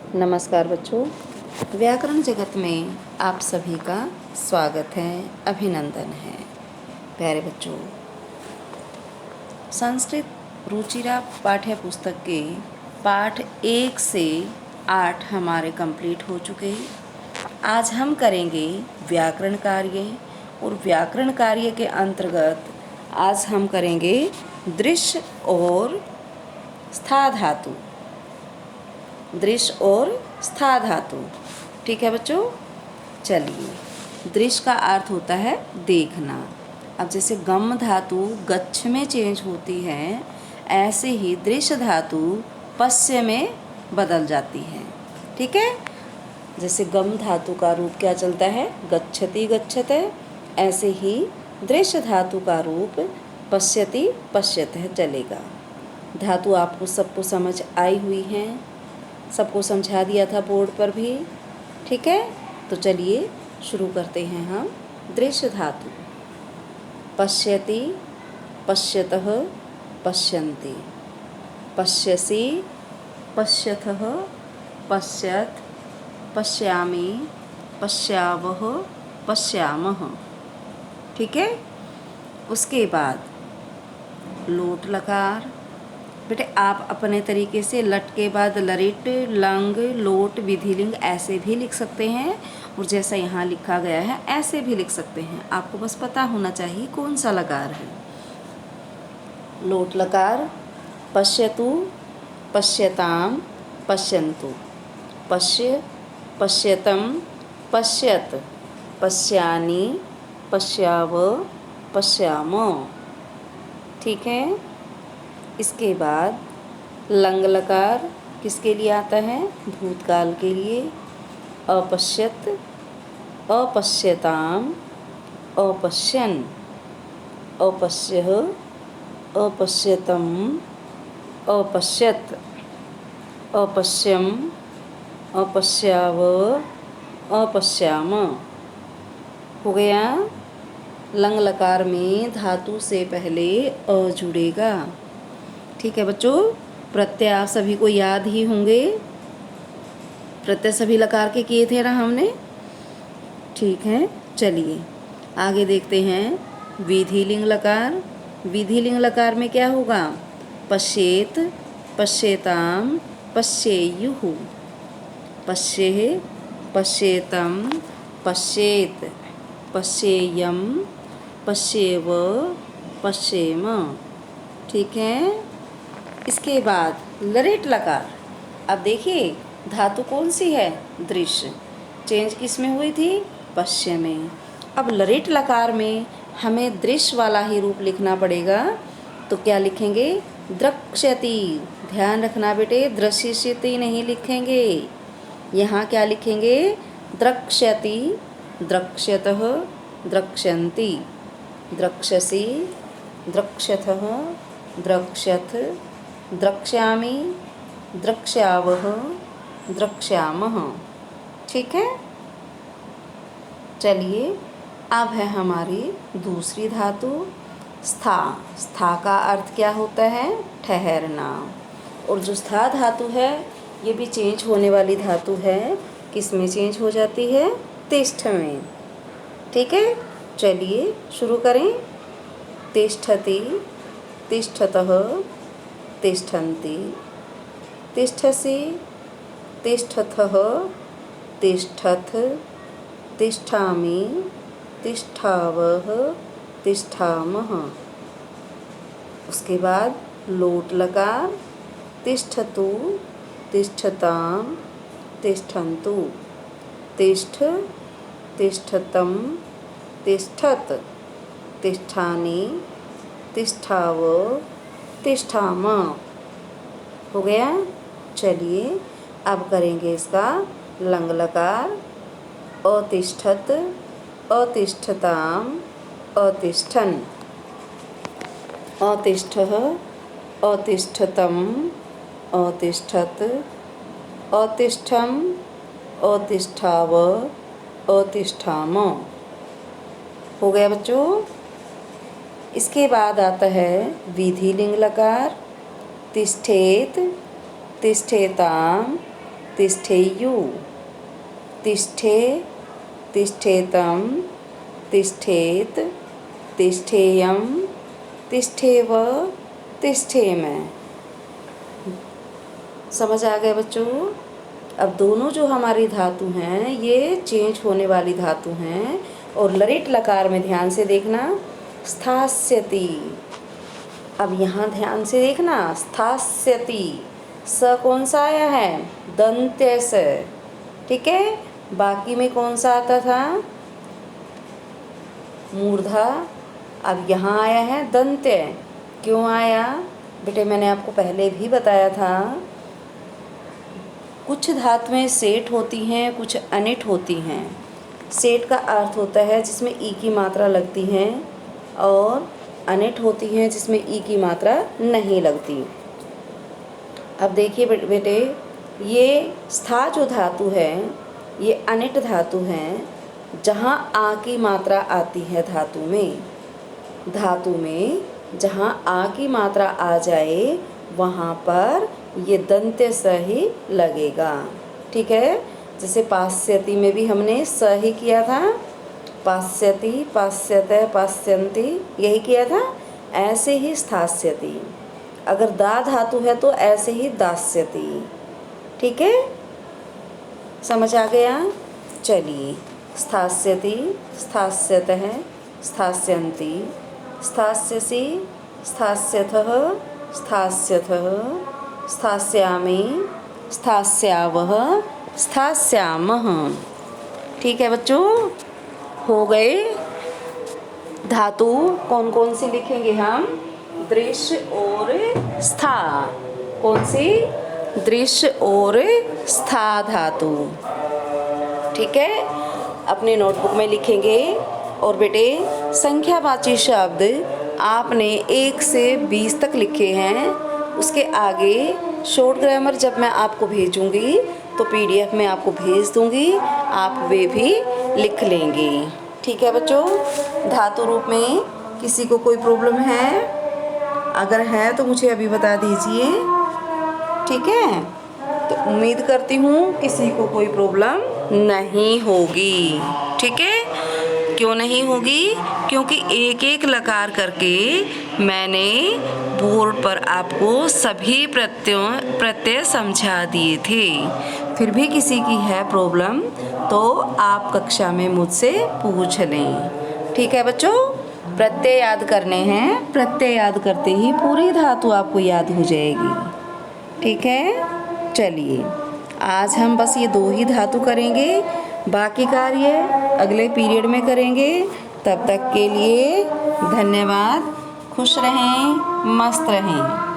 नमस्कार बच्चों, व्याकरण जगत में आप सभी का स्वागत है, अभिनंदन है। प्यारे बच्चों, संस्कृत रुचिरा पाठ्य पुस्तक के पाठ 1 से 8 हमारे कंप्लीट हो चुके। आज हम करेंगे व्याकरण कार्य, और व्याकरण कार्य के अंतर्गत आज हम करेंगे दृश्य और स्था धातु। दृश्य और स्था धातु, ठीक है बच्चों। चलिए, दृश्य का अर्थ होता है देखना। अब जैसे गम धातु गच्छ में चेंज होती है, ऐसे ही दृश्य धातु पश्य में बदल जाती है, ठीक है। जैसे गम धातु का रूप क्या चलता है, गच्छति गच्छते, ऐसे ही दृश्य धातु का रूप पश्यति पश्यतः चलेगा। धातु आपको सबको समझ आई हुई हैं, सबको समझा दिया था बोर्ड पर भी, ठीक है। तो चलिए शुरू करते हैं हम। दृश्य धातु, पश्यति पश्यतः पश्यन्ति, पश्यसि पश्यथः पश्यत्, पश्यामि पश्यावः पश्यामः, ठीक है। उसके बाद लोट लकार। बेटे आप अपने तरीके से लट के बाद लरिट, लंग, लोट, विधिलिंग ऐसे भी लिख सकते हैं, और जैसा यहाँ लिखा गया है ऐसे भी लिख सकते हैं। आपको बस पता होना चाहिए कौन सा लकार है। लोट लकार, पश्यतु पश्यताम पश्यन्तु, पश्य पश्यतम पश्यत, पश्यानि पश्याव पश्याम, ठीक है। इसके बाद लंग लकार किसके लिए आता है, भूतकाल के लिए। अपश्यत अपश्यताम अपश्यन, अपश्यः अपश्यतम अपश्यत, अपश्यम अपश्याव अपश्याम, हो गया। लंग लकार में धातु से पहले अ जुड़ेगा, ठीक है बच्चों। प्रत्यय आप सभी को याद ही होंगे, प्रत्यय सभी लकार के किए थे ना हमने, ठीक है। चलिए आगे देखते हैं। विधिलिंग लकार। विधिलिंग लकार में क्या होगा, पश्येत पश्येताम पश्येयुः, पश्येः पश्येतम पश्येत, पश्येयम पश्येव पश्येम, ठीक है। इसके बाद लरिट लकार। अब देखिए धातु कौन सी है, दृश्य, चेंज किस में हुई थी, पश्य में। अब लरिट लकार में हमें दृश्य वाला ही रूप लिखना पड़ेगा, तो क्या लिखेंगे, द्रक्ष्यति। ध्यान रखना बेटे, दृश्यति नहीं लिखेंगे, यहाँ क्या लिखेंगे, द्रक्ष्यति, द्रक्ष्यतः द्रक्ष्यन्ति, द्रक्ष्यसि द्रक्ष्यथः द्रक्ष्यथ, द्रक्ष्यामि द्रक्ष्यावः द्रक्ष्यामः, ठीक है। चलिए अब है हमारी दूसरी धातु स्था। स्था का अर्थ क्या होता है, ठहरना। और जो स्था धातु है ये भी चेंज होने वाली धातु है। किस में चेंज हो जाती है, तिष्ठ में, ठीक है। चलिए शुरू करें। तिष्ठति तिष्ठतः तिष्ठन्ति, तिष्ठसि तिष्ठथः तिष्ठथ, तिष्ठामि तिष्ठावः तिष्ठामः। उसके बाद लोट लकार। तिष्ठतु तिष्ठताम तिष्ठन्तु, तिष्ठ तिष्ठतम तिष्ठत, तिष्ठानि तिष्ठाव तिष्ठाम, हो गया। चलिए अब करेंगे इसका लंग लकार। अतिष्ठत अतिष्ठताम अतिष्ठन्, अतिष्ठः अतिष्ठतम अतिष्ठत, अतिष्ठम् अतिष्ठाव अतिष्ठाम, हो गया बच्चों। इसके बाद आता है विधिलिंग लकार। तिष्ठेत तिष्ठेताम तिष्ठेयु, तिष्ठे, तिष्ठेतम, तिष्ठेत, तिष्ठेयम, तिष्ठेव, तिष्ठेम। समझ आ गए बच्चों? अब दोनों जो हमारी धातु हैं ये चेंज होने वाली धातु हैं, और लरिट लकार में ध्यान से देखना, स्थास्यति। अब यहाँ ध्यान से देखना, स्थास्यति, स कौन सा आया है? दंत्य स, ठीक है। बाकी में कौन सा आता था? मूर्धा। अब यहाँ आया है दंत्य। क्यों आया बेटे? मैंने आपको पहले भी बताया था, कुछ धातुएं सेठ होती हैं, कुछ अनिट होती हैं। सेठ का अर्थ होता है जिसमें ई की मात्रा लगती है, और अनिट होती हैं जिसमें ई की मात्रा नहीं लगती। अब देखिए बेटे, ये स्था जो धातु है ये अनिट धातु है, जहाँ आ की मात्रा आती है धातु में। धातु में जहाँ आ की मात्रा आ जाए वहाँ पर ये दंत्य स ही लगेगा, ठीक है। जैसे पास्यति में भी हमने स ही किया था, पास्यति, पास्यते, पास्यन्ति, यही किया था। ऐसे ही स्थास्यति, अगर दा धातु है तो ऐसे ही दास्यति, ठीक है। समझ आ गया? चलिए, स्थास्यति, स्थास्यतः, स्थास्यन्ति, स्थास्यसि, स्थास्यथः, स्थास्यथः, स्थास्यामि, स्थास्यावः, स्थास्यामः। ठीक है बच्चों, हो गए। धातु कौन कौन सी लिखेंगे हम? दृश्य और स्था। कौन सी? दृश्य और स्था धातु, ठीक है। अपने नोटबुक में लिखेंगे। और बेटे, संख्यावाची शब्द आपने 1 से 20 तक लिखे हैं। उसके आगे शॉर्ट ग्रामर जब मैं आपको भेजूंगी तो पीडीएफ में आपको भेज दूंगी, आप वे भी लिख लेंगे, ठीक है बच्चों। धातु रूप में किसी को कोई प्रॉब्लम है? अगर है तो मुझे अभी बता दीजिए, ठीक है। तो उम्मीद करती हूँ किसी को कोई प्रॉब्लम नहीं होगी, ठीक है। क्यों नहीं होगी? क्योंकि एक एक लकार करके मैंने बोर्ड पर आपको सभी प्रत्यय समझा दिए थे। फिर भी किसी की है प्रॉब्लम तो आप कक्षा में मुझसे पूछ लें, ठीक है बच्चों। प्रत्यय याद करने हैं, प्रत्यय याद करते ही पूरी धातु आपको याद हो जाएगी, ठीक है। चलिए, आज हम बस ये 2 ही धातु करेंगे, बाकी कार्य अगले पीरियड में करेंगे। तब तक के लिए धन्यवाद। खुश रहें, मस्त रहें।